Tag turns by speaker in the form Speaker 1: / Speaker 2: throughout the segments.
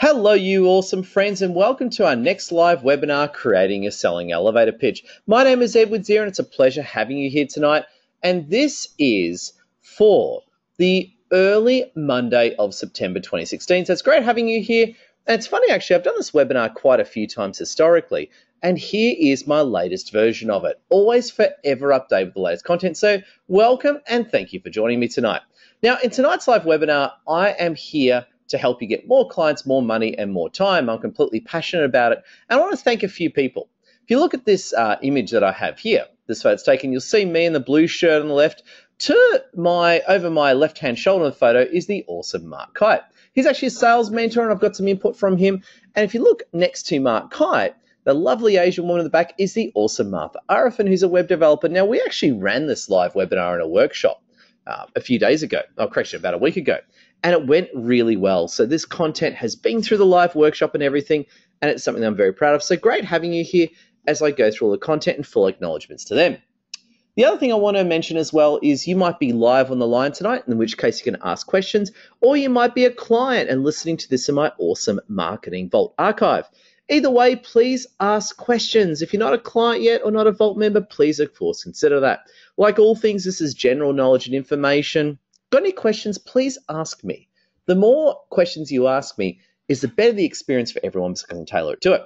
Speaker 1: Hello, you awesome friends, and welcome to our next live webinar, Creating a Selling Elevator Pitch. My name is Edward Zier, and it's a pleasure having you here tonight. And this is for the early Monday of September 2016. So it's great having you here. And it's funny, actually, I've done this webinar quite a few times historically, and here is my latest version of it. Always forever updated with the latest content. So welcome, and thank you for joining me tonight. Now, in tonight's live webinar, I am here to help you get more clients, more money, and more time. I'm completely passionate about it. And I want to thank a few people. If you look at this image that I have here, this photo's taken, you'll see me in the blue shirt on the left. Over my left-hand shoulder in the photo is the awesome Mark Kite. He's actually a sales mentor, and I've got some input from him. And if you look next to Mark Kite, the lovely Asian woman in the back is the awesome Martha Arafin, who's a web developer. Now, we actually ran this live webinar in a workshop a few days ago, about a week ago, and it went really well. So this content has been through the live workshop and everything, and it's something that I'm very proud of. So great having you here as I go through all the content, and full acknowledgements to them. The other thing I want to mention as well is you might be live on the line tonight, in which case you can ask questions, or you might be a client and listening to this in my awesome Marketing Vault archive. Either way, please ask questions. If you're not a client yet or not a Vault member, please, of course, consider that. Like all things, this is general knowledge and information. Got any questions, please ask me. The more questions you ask me is the better the experience for everyone, so I can tailor it to it.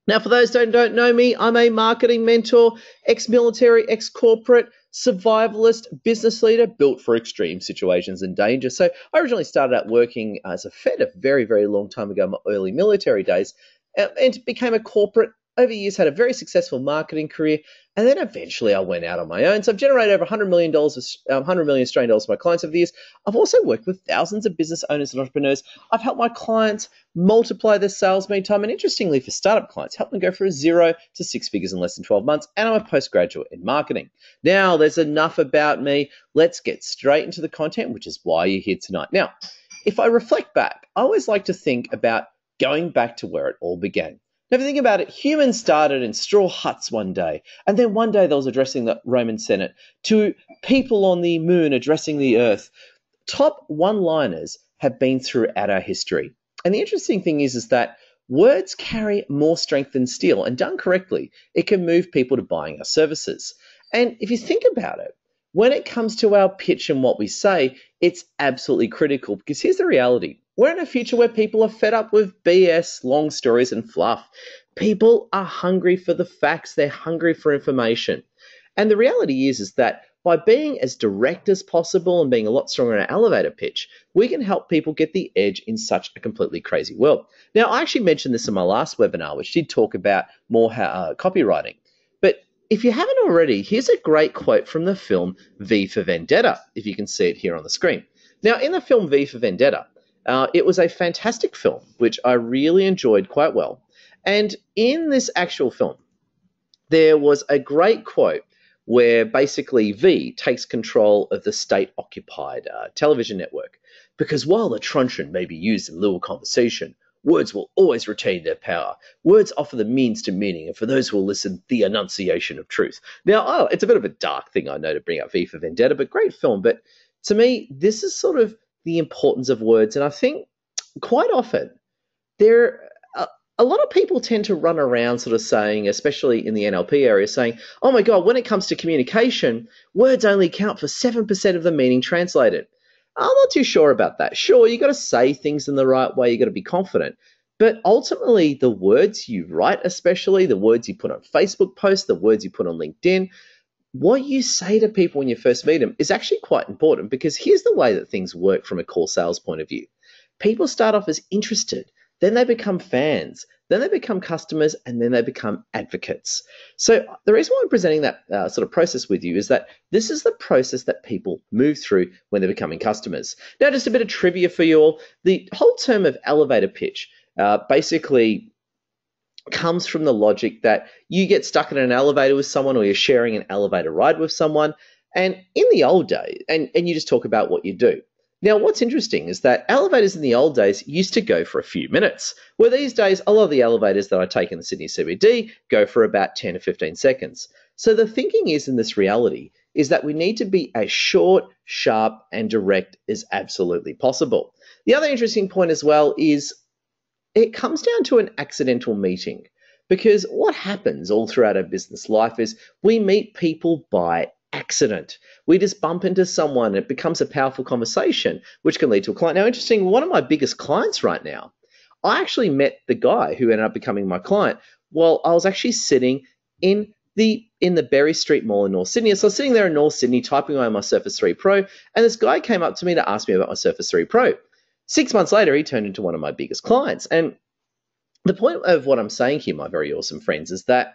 Speaker 1: Now, for those who don't know me, I'm a marketing mentor, ex-military, ex-corporate, survivalist, business leader built for extreme situations and danger. So I originally started out working as a Fed a very, very long time ago, my early military days, and became a corporate. Over years, had a very successful marketing career, and then eventually I went out on my own. So I've generated over $100 million Australian dollars for my clients over the years. I've also worked with thousands of business owners and entrepreneurs. I've helped my clients multiply their sales mean time, and interestingly, for startup clients, help them go from 0 to 6 figures in less than 12 months. And I'm a postgraduate in marketing. Now, there's enough about me. Let's get straight into the content, which is why you're here tonight. Now, if I reflect back, I always like to think about going back to where it all began. Now, if you think about it, humans started in straw huts one day, and then one day they was addressing the Roman Senate, to people on the moon addressing the earth. Top one-liners have been throughout our history. And the interesting thing is that words carry more strength than steel, and done correctly, it can move people to buying our services. And if you think about it, when it comes to our pitch and what we say, it's absolutely critical, because here's the reality. We're in a future where people are fed up with BS, long stories, and fluff. People are hungry for the facts. They're hungry for information. And the reality is that by being as direct as possible and being a lot stronger in our elevator pitch, we can help people get the edge in such a completely crazy world. Now, I actually mentioned this in my last webinar, which did talk about more copywriting. But if you haven't already, here's a great quote from the film V for Vendetta, if you can see it here on the screen. Now, in the film V for Vendetta, it was a fantastic film, which I really enjoyed quite well. And in this actual film, there was a great quote where basically V takes control of the state-occupied television network. Because while the truncheon may be used in lieu of conversation, words will always retain their power. Words offer the means to meaning, and for those who will listen, the enunciation of truth. Now, it's a bit of a dark thing, I know, to bring up V for Vendetta, but great film. But to me, this is sort of the importance of words. And I think quite often a lot of people tend to run around sort of saying, especially in the NLP area, saying, oh my God, when it comes to communication, words only count for 7% of the meaning translated. I'm not too sure about that. Sure, you got to say things in the right way. You got to be confident. But ultimately, the words you write, especially the words you put on Facebook posts, the words you put on LinkedIn, what you say to people when you first meet them is actually quite important, because here's the way that things work from a core sales point of view. People start off as interested, then they become fans, then they become customers, and then they become advocates. So the reason why I'm presenting that sort of process with you is that this is the process that people move through when they're becoming customers. Now, just a bit of trivia for you all. The whole term of elevator pitch basically comes from the logic that you get stuck in an elevator with someone, or you're sharing an elevator ride with someone, and in the old days, and you just talk about what you do. Now, what's interesting is that elevators in the old days used to go for a few minutes, where these days, a lot of the elevators that I take in the Sydney CBD go for about 10 to 15 seconds. So the thinking is, in this reality, is that we need to be as short, sharp, and direct as absolutely possible. The other interesting point as well is it comes down to an accidental meeting. Because what happens all throughout our business life is we meet people by accident. We just bump into someone, it becomes a powerful conversation, which can lead to a client. Now, interesting, one of my biggest clients right now, I actually met the guy who ended up becoming my client while I was actually sitting in the Berry Street Mall in North Sydney. So I was sitting there in North Sydney typing away on my Surface 3 Pro, and this guy came up to me to ask me about my Surface 3 Pro. 6 months later, he turned into one of my biggest clients. And the point of what I'm saying here, my very awesome friends, is that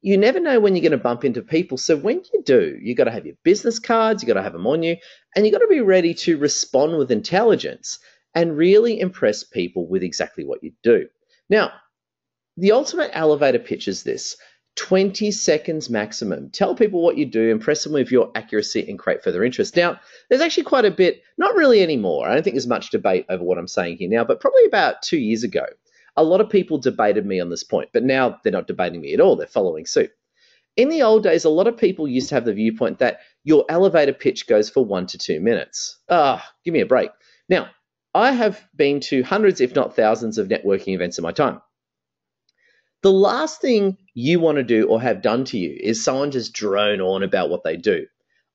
Speaker 1: you never know when you're going to bump into people. So when you do, you got to have your business cards, you got to have them on you, and you got to be ready to respond with intelligence and really impress people with exactly what you do. Now, the ultimate elevator pitch is this: 20 seconds maximum. Tell people what you do, impress them with your accuracy, and create further interest. Now, there's actually quite a bit, not really anymore. I don't think there's much debate over what I'm saying here now, but probably about 2 years ago, a lot of people debated me on this point, but now they're not debating me at all. They're following suit. In the old days, a lot of people used to have the viewpoint that your elevator pitch goes for 1 to 2 minutes. Give me a break. Now, I have been to hundreds, if not thousands, of networking events in my time. The last thing you want to do or have done to you is someone just drone on about what they do.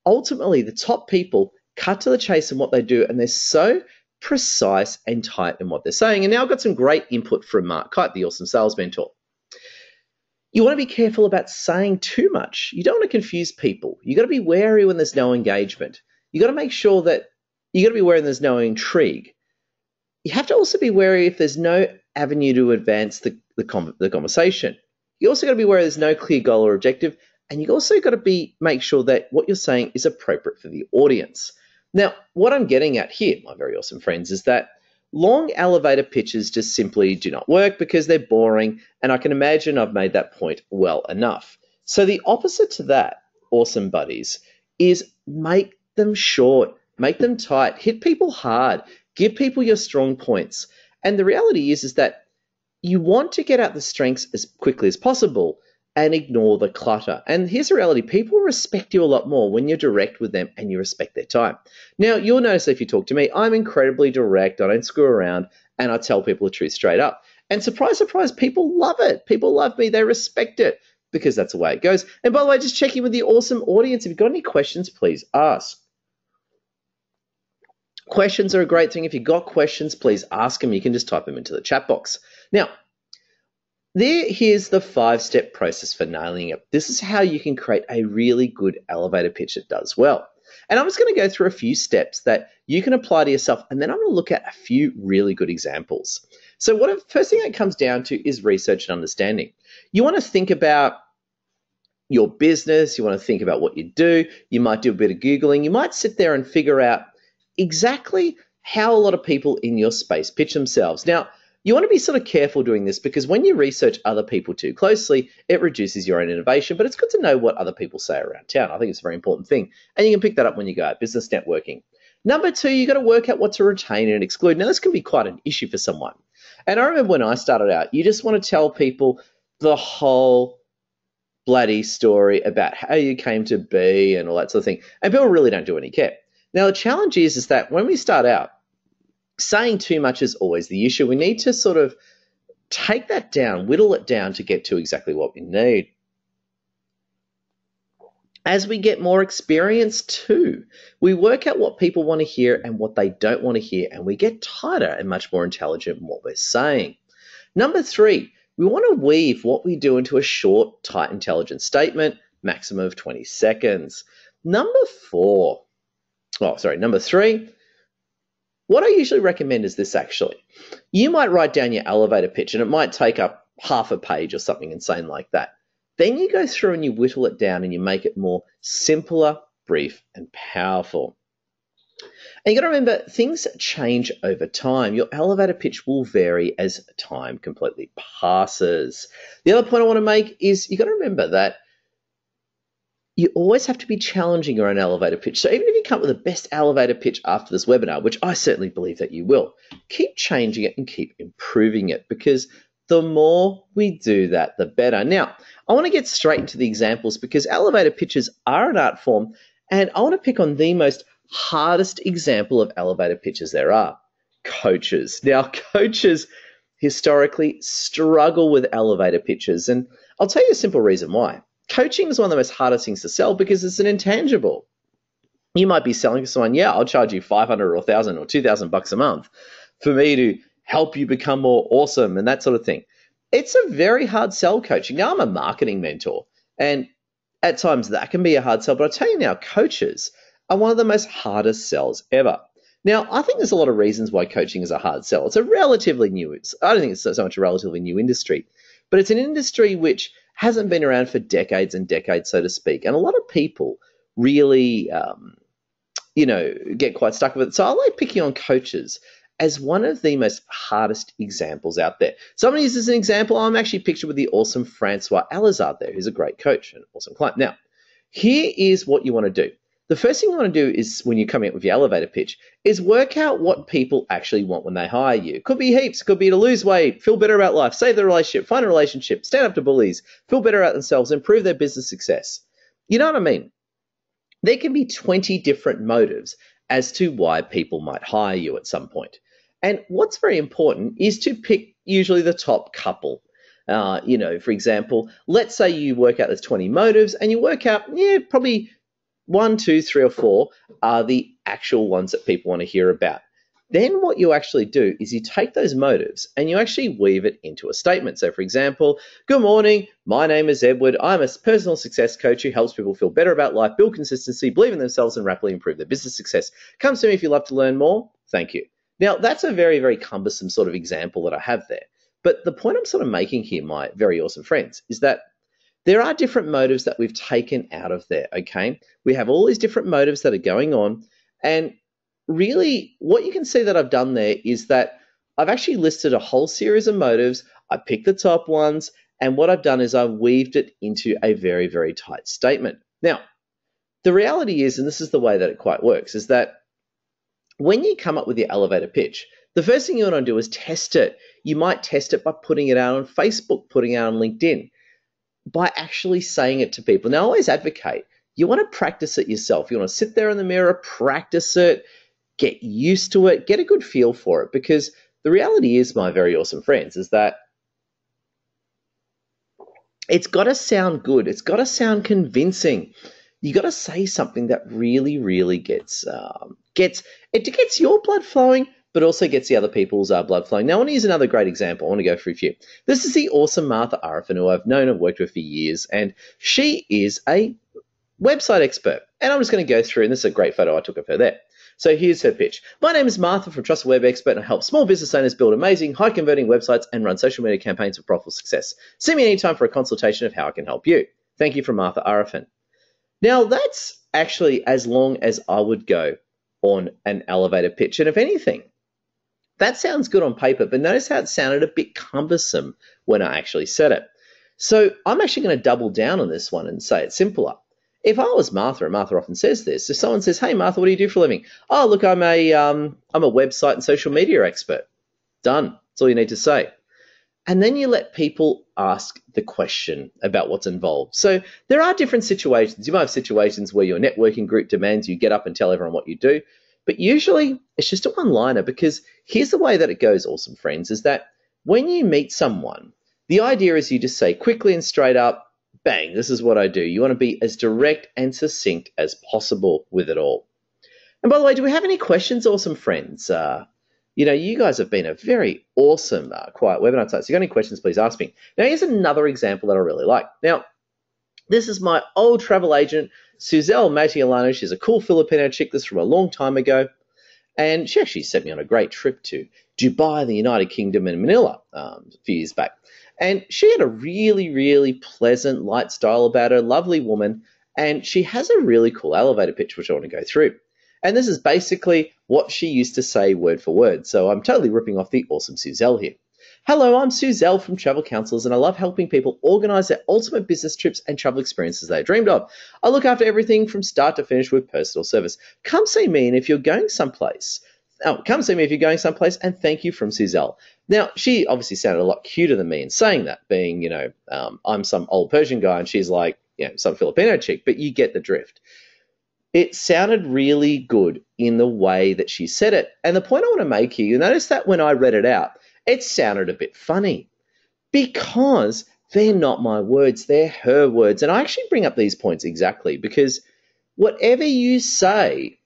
Speaker 1: Ultimately, the top people cut to the chase in what they do, and they're so precise and tight in what they're saying. And now I've got some great input from Mark Kite, the awesome sales mentor. You want to be careful about saying too much. You don't want to confuse people. You got to be wary when there's no engagement. You got to make sure that you got to be wary when there's no intrigue. You have to also be wary if there's no avenue to advance the conversation. You also got to be wary there's no clear goal or objective, and you also got to make sure that what you're saying is appropriate for the audience. Now, what I'm getting at here, my very awesome friends, is that long elevator pitches just simply do not work because they're boring, and I can imagine I've made that point well enough. So the opposite to that, awesome buddies, is make them short, make them tight, hit people hard, give people your strong points. And the reality is that you want to get out the strengths as quickly as possible and ignore the clutter. And here's the reality: people respect you a lot more when you're direct with them and you respect their time. Now, you'll notice if you talk to me, I'm incredibly direct, I don't screw around, and I tell people the truth straight up. And surprise, surprise, people love it. People love me, they respect it, because that's the way it goes. And by the way, just check in with the awesome audience. If you've got any questions, please ask. Questions are a great thing. If you've got questions, please ask them. You can just type them into the chat box. Now, here's the 5-step process for nailing it. This is how you can create a really good elevator pitch that does well. And I'm just going to go through a few steps that you can apply to yourself, and then I'm going to look at a few really good examples. So first thing that comes down to is research and understanding. You want to think about your business. You want to think about what you do. You might do a bit of Googling. You might sit there and figure out exactly how a lot of people in your space pitch themselves. Now, you want to be sort of careful doing this because when you research other people too closely, it reduces your own innovation, but it's good to know what other people say around town. I think it's a very important thing, and you can pick that up when you go out business networking. Number 2, you got to work out what to retain and exclude. Now, this can be quite an issue for someone. And I remember when I started out, you just want to tell people the whole bloody story about how you came to be and all that sort of thing, and people really don't do any care. Now, the challenge is that when we start out, saying too much is always the issue. We need to sort of take that down, whittle it down to get to exactly what we need. As we get more experience too, we work out what people want to hear and what they don't want to hear, and we get tighter and much more intelligent in what we're saying. Number 3, we want to weave what we do into a short, tight, intelligent statement, maximum of 20 seconds. Number 3, what I usually recommend is this actually. You might write down your elevator pitch and it might take up half a page or something insane like that. Then you go through and you whittle it down and you make it more simpler, brief, and powerful. And you got to remember, things change over time. Your elevator pitch will vary as time completely passes. The other point I want to make is you got to remember that you always have to be challenging your own elevator pitch. So even if you come up with the best elevator pitch after this webinar, which I certainly believe that you will, keep changing it and keep improving it, because the more we do that, the better. Now, I want to get straight into the examples because elevator pitches are an art form, and I want to pick on the most hardest example of elevator pitches there are: coaches. Now, coaches, historically struggle with elevator pitches. And I'll tell you a simple reason why. Coaching is one of the most hardest things to sell because it's an intangible. You might be selling to someone, yeah, I'll charge you 500 or 1,000 or 2,000 bucks a month for me to help you become more awesome and that sort of thing. It's a very hard sell, coaching. Now, I'm a marketing mentor, and at times that can be a hard sell, but I'll tell you now, coaches are one of the most hardest sells ever. Now, I think there's a lot of reasons why coaching is a hard sell. It's a relatively new, I don't think it's so much a relatively new industry, but it's an industry which hasn't been around for decades and decades, so to speak. And a lot of people really, get quite stuck with it. So I like picking on coaches as one of the most hardest examples out there. Somebody uses an example. I'm actually pictured with the awesome Francois Alizard there, who's a great coach and awesome client. Now, here is what you want to do. The first thing you want to do is, when you're coming up with your elevator pitch, is work out what people actually want when they hire you. Could be heaps. Could be to lose weight, feel better about life, save their relationship, find a relationship, stand up to bullies, feel better about themselves, improve their business success. You know what I mean? There can be 20 different motives as to why people might hire you at some point. And what's very important is to pick usually the top couple. For example, let's say you work out there's 20 motives and you work out, probably 1, 2, 3, or 4 are the actual ones that people want to hear about. Then what you actually do is you take those motives and you actually weave it into a statement. So, for example, good morning, my name is Edward. I'm a personal success coach who helps people feel better about life, build consistency, believe in themselves, and rapidly improve their business success. Come to me if you'd love to learn more. Thank you. Now, that's a very, very cumbersome sort of example that I have there. But the point I'm sort of making here, my very awesome friends, is that there are different motives that we've taken out of there, okay? We have all these different motives that are going on, and really what you can see that I've done there is that I've actually listed a whole series of motives. I picked the top ones, and what I've done is I've weaved it into a very, very tight statement. Now, the reality is, and this is the way that it quite works, is that when you come up with your elevator pitch, the first thing you want to do is test it. You might test it by putting it out on Facebook, putting it out on LinkedIn, by actually saying it to people. Now, I always advocate, you want to practice it yourself. You want to sit there in the mirror, practice it, get used to it, get a good feel for it, because the reality is, my very awesome friends, is that it's got to sound good. It's got to sound convincing. You got to say something that really, really gets your blood flowing, but also gets the other people's blood flowing. Now, I want to use another great example. I want to go through a few. This is the awesome Martha Arafin, who I've known and worked with for years, and she is a website expert. And I'm just going to go through, and this is a great photo I took of her there. So here's her pitch. My name is Martha from Trusted Web Expert, and I help small business owners build amazing, high-converting websites and run social media campaigns for profitable success. See me anytime for a consultation of how I can help you. Thank you from Martha Arafin. Now, that's actually as long as I would go on an elevator pitch. And if anything, that sounds good on paper, but notice how it sounded a bit cumbersome when I actually said it. So I'm actually going to double down on this one and say it simpler. If I was Martha, and Martha often says this, if someone says, hey, Martha, what do you do for a living? Oh, look, I'm a website and social media expert. Done. That's all you need to say. And then you let people ask the question about what's involved. So there are different situations. You might have situations where your networking group demands you get up and tell everyone what you do. But usually it's just a one-liner, because here's the way that it goes, awesome friends, is that when you meet someone, the idea is you just say quickly and straight up, bang, this is what I do. You want to be as direct and succinct as possible with it all. And by the way, do we have any questions, awesome friends? You guys have been a very awesome quiet webinar tonight. So if you got any questions, please ask me. Now, here's another example that I really like. Now, this is my old travel agent, Suzelle Matiolano. She's a cool Filipino chick. This is from a long time ago. And she actually sent me on a great trip to Dubai, the United Kingdom, and Manila a few years back. And she had a really, really pleasant, light style about her, lovely woman. And she has a really cool elevator pitch, which I want to go through. And this is basically what she used to say word for word. So I'm totally ripping off the awesome Suzelle here. Hello, I'm Suzelle from Travel Counsellors, and I love helping people organise their ultimate business trips and travel experiences they dreamed of. I look after everything from start to finish with personal service. Come see me if you're going someplace. And thank you from Suzelle. Now, she obviously sounded a lot cuter than me in saying that, being, I'm some old Persian guy and she's like, some Filipino chick, but you get the drift. It sounded really good in the way that she said it. And the point I want to make here, you notice that when I read it out, It sounded a bit funny because they're not my words, they're her words. And I actually bring up these points exactly because whatever you say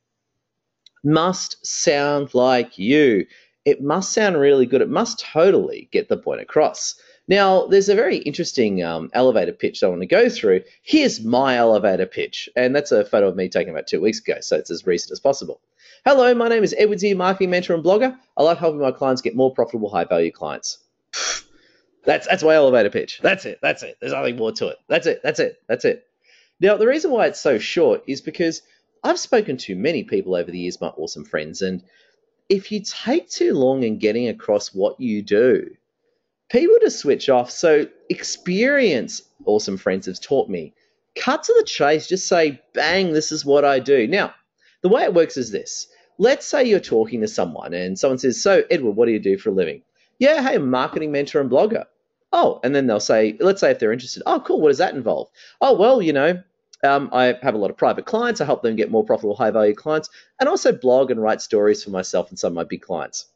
Speaker 1: must sound like you. It must sound really good. It must totally get the point across. Now, there's a very interesting elevator pitch I want to go through. Here's my elevator pitch, and that's a photo of me taken about 2 weeks ago, so it's as recent as possible. Hello, my name is Edward Zia, marketing mentor and blogger. I love helping my clients get more profitable, high-value clients. That's my elevator pitch. That's it. There's nothing more to it. That's it. Now, the reason why it's so short is because I've spoken to many people over the years, my awesome friends, and if you take too long in getting across what you do, people just switch off. So experience, awesome friends, have taught me, cut to the chase, just say, bang, this is what I do. Now, the way it works is this. Let's say you're talking to someone and someone says, so Edward, what do you do for a living? Yeah, hey, I'm a marketing mentor and blogger. Oh, and then they'll say, let's say if they're interested, oh, cool, what does that involve? Oh, well, I have a lot of private clients. I help them get more profitable, high-value clients, and also blog and write stories for myself and some of my big clients.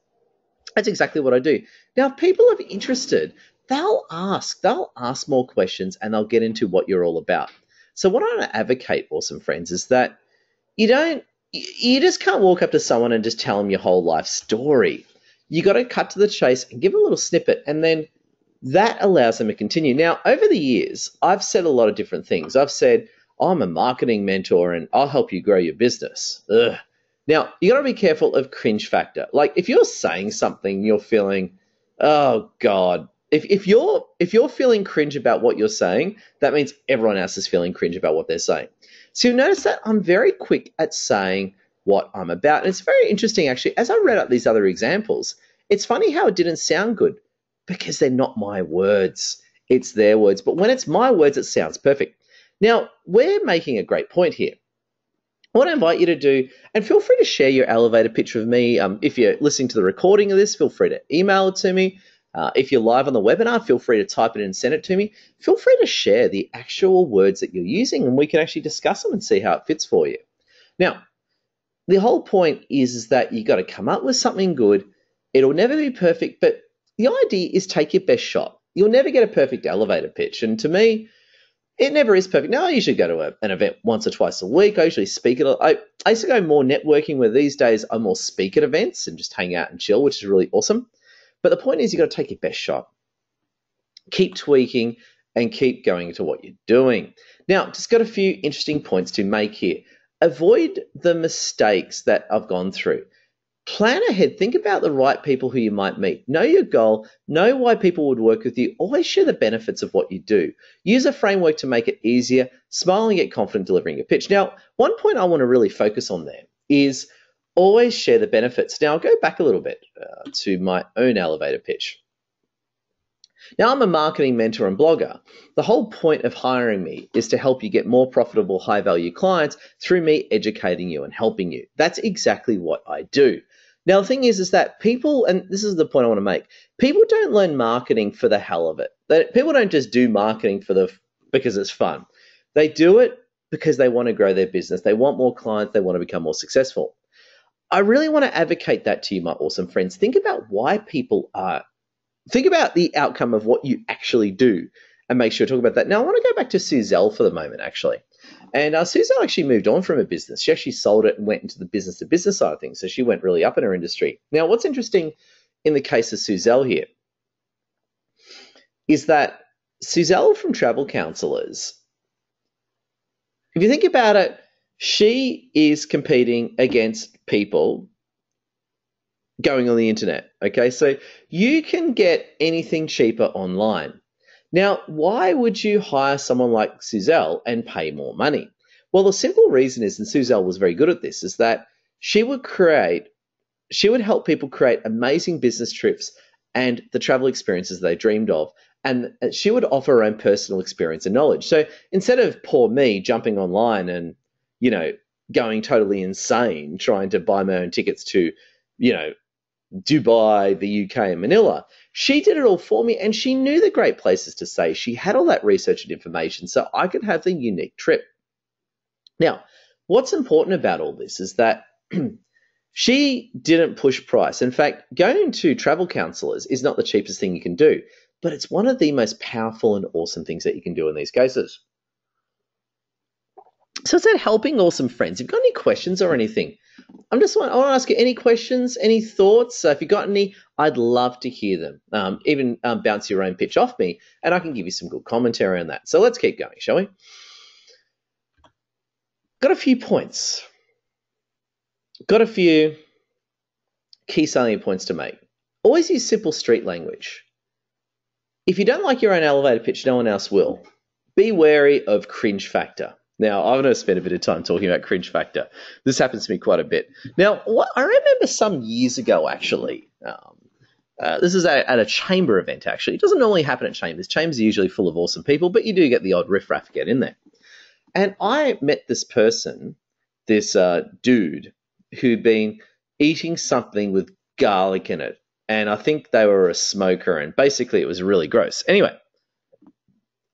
Speaker 1: That's exactly what I do. Now, if people are interested, they'll ask more questions, and they'll get into what you're all about. So what I want to advocate, awesome friends, is that you just can't walk up to someone and just tell them your whole life story. You got to cut to the chase and give a little snippet, and then that allows them to continue. Now, over the years, I've said a lot of different things. I've said, I'm a marketing mentor and I'll help you grow your business. Ugh. Now, you got to be careful of cringe factor. Like if you're saying something, you're feeling, oh God. If you're feeling cringe about what you're saying, that means everyone else is feeling cringe about what they're saying. So you notice that I'm very quick at saying what I'm about. And it's very interesting, actually, as I read out these other examples, it's funny how it didn't sound good because they're not my words. It's their words. But when it's my words, it sounds perfect. Now, we're making a great point here. What I invite you to do, and feel free to share your elevator pitch with me. If you're listening to the recording of this, feel free to email it to me. If you're live on the webinar, feel free to type it in and send it to me. Feel free to share the actual words that you're using, and we can actually discuss them and see how it fits for you. Now, the whole point is that you got to come up with something good. It'll never be perfect, but the idea is take your best shot. You'll never get a perfect elevator pitch, and to me, it never is perfect. Now, I usually go to an event once or twice a week. I usually speak at I used to go more networking, where these days I more speak at events and just hang out and chill, which is really awesome. But the point is you got to take your best shot. Keep tweaking and keep going to what you're doing. Now, just got a few interesting points to make here. Avoid the mistakes that I've gone through. Plan ahead. Think about the right people who you might meet. Know your goal. Know why people would work with you. Always share the benefits of what you do. Use a framework to make it easier. Smile and get confident delivering your pitch. Now, one point I want to really focus on there is always share the benefits. Now, I'll go back a little bit to my own elevator pitch. Now, I'm a marketing mentor and blogger. The whole point of hiring me is to help you get more profitable, high-value clients through me educating you and helping you. That's exactly what I do. Now, the thing is that people, and this is the point I want to make, people don't learn marketing for the hell of it. People don't just do marketing because it's fun. They do it because they want to grow their business. They want more clients. They want to become more successful. I really want to advocate that to you, my awesome friends. Think about why people are. Think about the outcome of what you actually do and make sure to talk about that. Now, I want to go back to Suzelle for the moment, actually. And Suzelle actually moved on from her business. She actually sold it and went into the business-to-business side of things. So she went really up in her industry. Now, what's interesting in the case of Suzelle here is that Suzelle from Travel Counsellors, if you think about it, she is competing against people going on the internet, okay? So you can get anything cheaper online. Now, why would you hire someone like Suzelle and pay more money? Well, the simple reason is, and Suzelle was very good at this, is that she would help people create amazing business trips and the travel experiences they dreamed of. And she would offer her own personal experience and knowledge. So instead of poor me jumping online and, going totally insane trying to buy my own tickets to, Dubai, the UK, and Manila, she did it all for me, and she knew the great places to stay. She had all that research and information, so I could have the unique trip. Now, what's important about all this is that She didn't push price. In fact, going to travel counselors is not the cheapest thing you can do, but it's one of the most powerful and awesome things that you can do in these cases. So is that helping awesome friends? If you've got any questions or anything, I want to ask you any questions, any thoughts. So if you've got any, I'd love to hear them. Even bounce your own pitch off me, and I can give you some good commentary on that. So let's keep going, shall we? Got a few points. Got a few key salient points to make. Always use simple street language. If you don't like your own elevator pitch, no one else will. Be wary of cringe factor. Now, I'm going to spend a bit of time talking about cringe factor. This happens to me quite a bit. Now, I remember some years ago, actually, this is at a chamber event, actually. It doesn't normally happen at chambers. Chambers are usually full of awesome people, but you do get the odd riffraff get in there. And I met this person, this dude, who'd been eating something with garlic in it. And I think they were a smoker, and basically it was really gross. Anyway,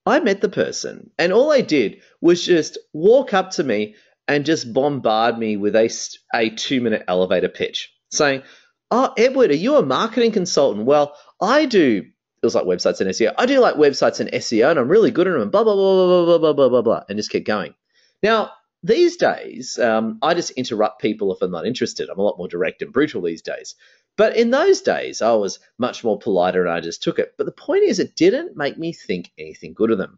Speaker 1: I met the person, and all they did was just walk up to me and just bombard me with a 2-minute elevator pitch, saying, "Oh, Edward, are you a marketing consultant? Well, I do." It was like websites and SEO. "I do like websites and SEO, and I'm really good at them, and blah, blah, blah, blah, blah, blah, blah, blah, blah," and just kept going. Now, these days, I just interrupt people if I'm not interested. I'm a lot more direct and brutal these days. But in those days, I was much more politer and I just took it. But the point is, it didn't make me think anything good of them.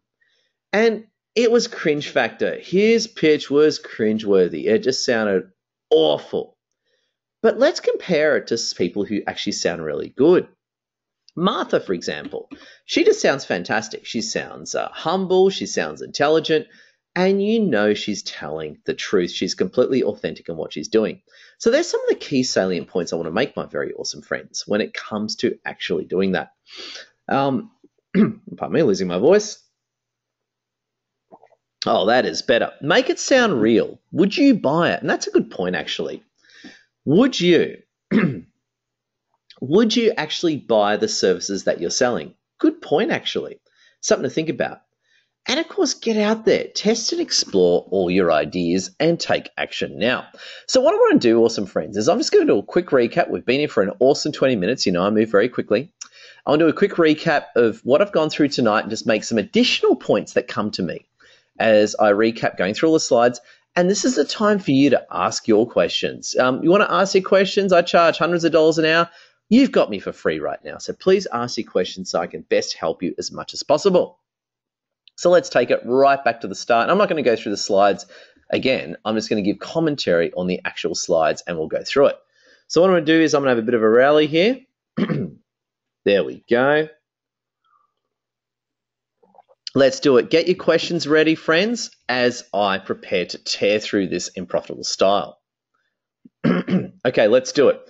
Speaker 1: And it was cringe factor. His pitch was cringeworthy. It just sounded awful. But let's compare it to people who actually sound really good. Martha, for example, she just sounds fantastic. She sounds humble. She sounds intelligent. And you know she's telling the truth. She's completely authentic in what she's doing. So there's some of the key salient points I want to make, my very awesome friends, when it comes to actually doing that. Pardon me, losing my voice. Oh, that is better. Make it sound real. Would you buy it? And that's a good point, actually. Would you? Would you actually buy the services that you're selling? Good point, actually. Something to think about. And of course, get out there, test and explore all your ideas and take action now. So what I want to do, awesome friends, is I'm just going to do a quick recap. We've been here for an awesome 20 minutes. You know, I move very quickly. I'll do a quick recap of what I've gone through tonight and just make some additional points that come to me as I recap going through all the slides. And this is the time for you to ask your questions. You want to ask your questions? I charge hundreds of dollars an hour. You've got me for free right now. So please ask your questions so I can best help you as much as possible. So let's take it right back to the start. And I'm not going to go through the slides again. I'm just going to give commentary on the actual slides and we'll go through it. So what I'm going to do is I'm going to have a bit of a rally here. There we go. Let's do it. Get your questions ready, friends, as I prepare to tear through this in profitable style. Okay, let's do it.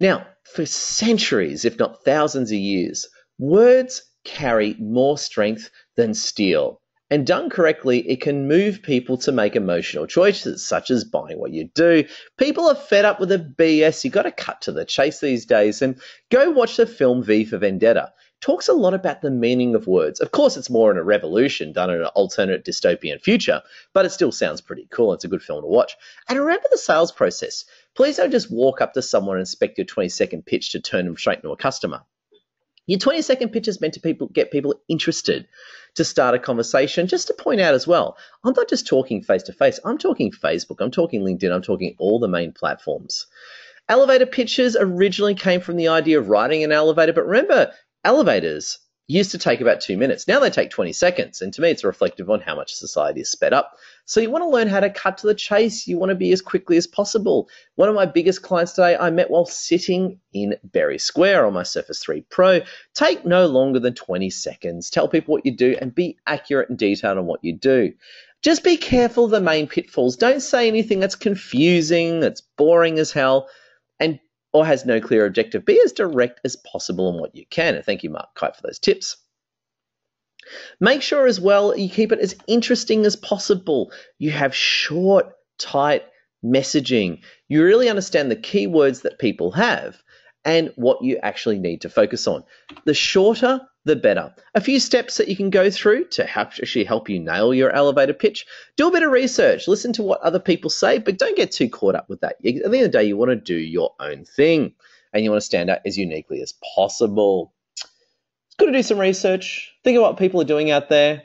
Speaker 1: Now, for centuries, if not thousands of years, words carry more strength than steel. And done correctly, it can move people to make emotional choices, such as buying what you do. People are fed up with the BS. You've got to cut to the chase these days. And go watch the film V for Vendetta. It talks a lot about the meaning of words. Of course, it's more in a revolution done in an alternate dystopian future, but it still sounds pretty cool. It's a good film to watch. And remember the sales process. Please don't just walk up to someone and expect your 20-second pitch to turn them straight into a customer. Your 20-second pitch is meant to get people interested, to start a conversation. Just to point out as well, I'm not just talking face-to-face. I'm talking Facebook. I'm talking LinkedIn. I'm talking all the main platforms. Elevator pitches originally came from the idea of riding an elevator, but remember, elevators used to take about 2 minutes. Now they take 20 seconds, and to me, it's reflective on how much society is sped up. So you want to learn how to cut to the chase. You want to be as quickly as possible. One of my biggest clients today I met while sitting in Berry Square on my Surface 3 Pro. Take no longer than 20 seconds. Tell people what you do and be accurate and detailed on what you do. Just be careful of the main pitfalls. Don't say anything that's confusing, that's boring as hell, or has no clear objective. Be as direct as possible in what you can. And thank you, Mark Kite, for those tips. Make sure as well you keep it as interesting as possible. You have short, tight messaging. You really understand the keywords that people have and what you actually need to focus on. The shorter, the better. A few steps that you can go through to actually help you nail your elevator pitch. Do a bit of research, listen to what other people say, but don't get too caught up with that. At the end of the day, you want to do your own thing and you want to stand out as uniquely as possible. It's good to do some research, think of what people are doing out there,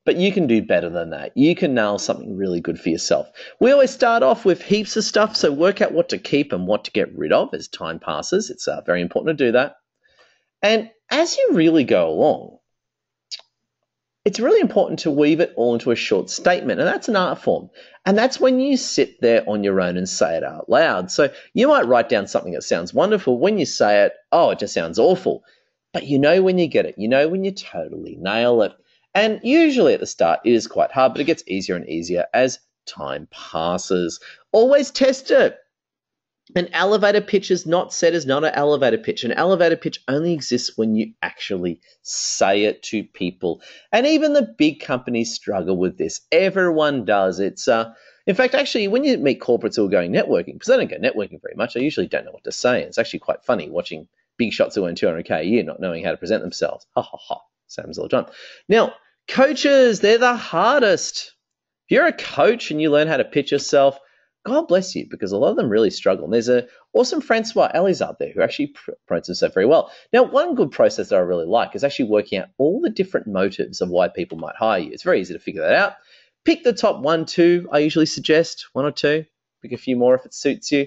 Speaker 1: but you can do better than that. You can nail something really good for yourself. We always start off with heaps of stuff, so work out what to keep and what to get rid of as time passes. It's very important to do that. And as you really go along, it's really important to weave it all into a short statement, and that's an art form. And that's when you sit there on your own and say it out loud. So you might write down something that sounds wonderful. When you say it, oh, it just sounds awful. But you know when you get it. You know when you totally nail it. And usually at the start, it is quite hard, but it gets easier and easier as time passes. Always test it. An elevator pitch is not said as not an elevator pitch. An elevator pitch only exists when you actually say it to people. And even the big companies struggle with this. Everyone does. It's in fact, actually, when you meet corporates who are going networking, because they don't go networking very much, they usually don't know what to say. It's actually quite funny watching big shots who earn 200K a year not knowing how to present themselves. Ha, ha, ha. Happens all the time. Now, coaches, they're the hardest. If you're a coach and you learn how to pitch yourself, God bless you, because a lot of them really struggle. And there's an awesome Francois Ellis out there who actually promotes himself very well. Now, one good process that I really like is actually working out all the different motives of why people might hire you. It's very easy to figure that out. Pick the top 1, 2, I usually suggest, 1 or 2. Pick a few more if it suits you.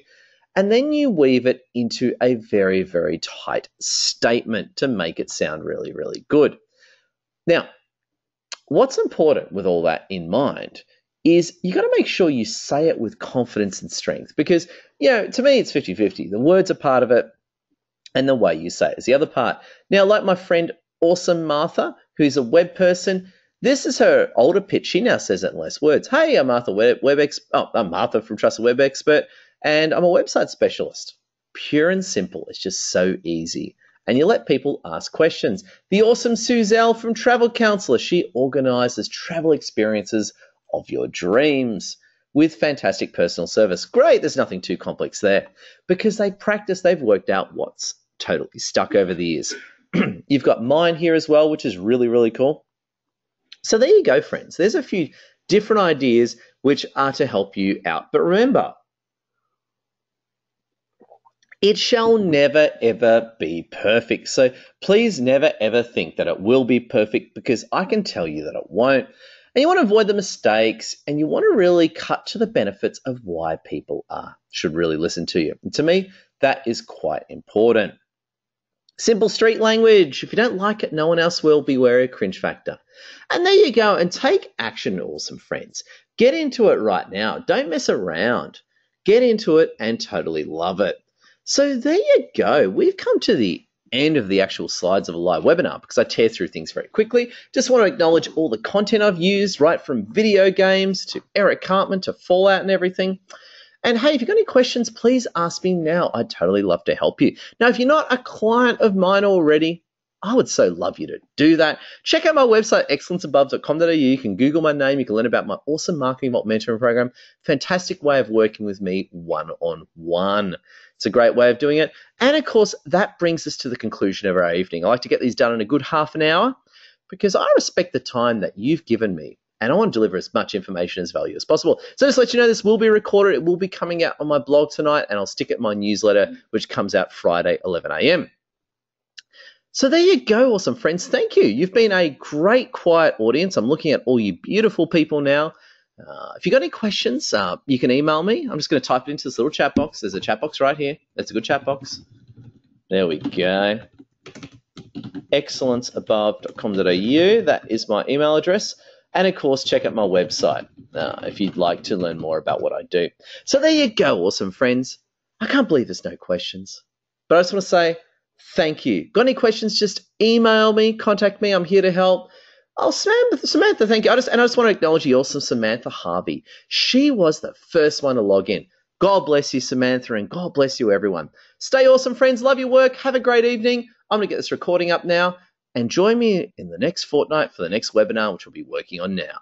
Speaker 1: And then you weave it into a very, very tight statement to make it sound really, really good. Now, what's important with all that in mind is you got to make sure you say it with confidence and strength because, to me, it's 50-50. The words are part of it and the way you say it is the other part. Now, like my friend Awesome Martha, who's a web person, this is her older pitch. She now says it in less words. Hey, I'm Martha I'm Martha from Trusted Web Expert, and I'm a website specialist. Pure and simple. It's just so easy. And you let people ask questions. The awesome Suzelle from Travel Counselor, she organizes travel experiences of your dreams with fantastic personal service. Great, there's nothing too complex there because they've worked out what's totally stuck over the years. You've got mine here as well, which is really, really cool. So there you go, friends. There's a few different ideas which are to help you out. But remember, it shall never, ever be perfect. So please never, ever think that it will be perfect because I can tell you that it won't. And you want to avoid the mistakes and you want to really cut to the benefits of why people should really listen to you. And to me, that is quite important. Simple street language. If you don't like it, no one else will. Beware of cringe factor. And there you go. And take action, awesome friends. Get into it right now. Don't mess around. Get into it and totally love it. So there you go. We've come to the end of the actual slides of a live webinar because I tear through things very quickly. Just want to acknowledge all the content I've used, right from video games to Eric Cartman to Fallout and everything. And hey, if you've got any questions, please ask me now. I'd totally love to help you. Now, if you're not a client of mine already, I would so love you to do that. Check out my website, excellenceabove.com.au. You can Google my name. You can learn about my awesome Marketing Vault mentoring program. Fantastic way of working with me one-on-one. It's a great way of doing it. And of course, that brings us to the conclusion of our evening. I like to get these done in a good half an hour because I respect the time that you've given me. And I want to deliver as much information as value as possible. So just to let you know, this will be recorded. It will be coming out on my blog tonight, and I'll stick it in my newsletter, which comes out Friday, 11 a.m. So there you go, awesome friends. Thank you. You've been a great, quiet audience. I'm looking at all you beautiful people now. If you've got any questions, you can email me. I'm just going to type it into this little chat box. There's a chat box right here. That's a good chat box. There we go. excellenceabove.com.au. That is my email address. And, of course, check out my website if you'd like to learn more about what I do. So there you go, awesome friends. I can't believe there's no questions. But I just want to say thank you. Got any questions, just email me, contact me. I'm here to help. Oh, Samantha, thank you. I just want to acknowledge the awesome Samantha Harvey. She was the first one to log in. God bless you, Samantha, and God bless you, everyone. Stay awesome, friends. Love your work. Have a great evening. I'm going to get this recording up now. And join me in the next fortnight for the next webinar, which we'll be working on now.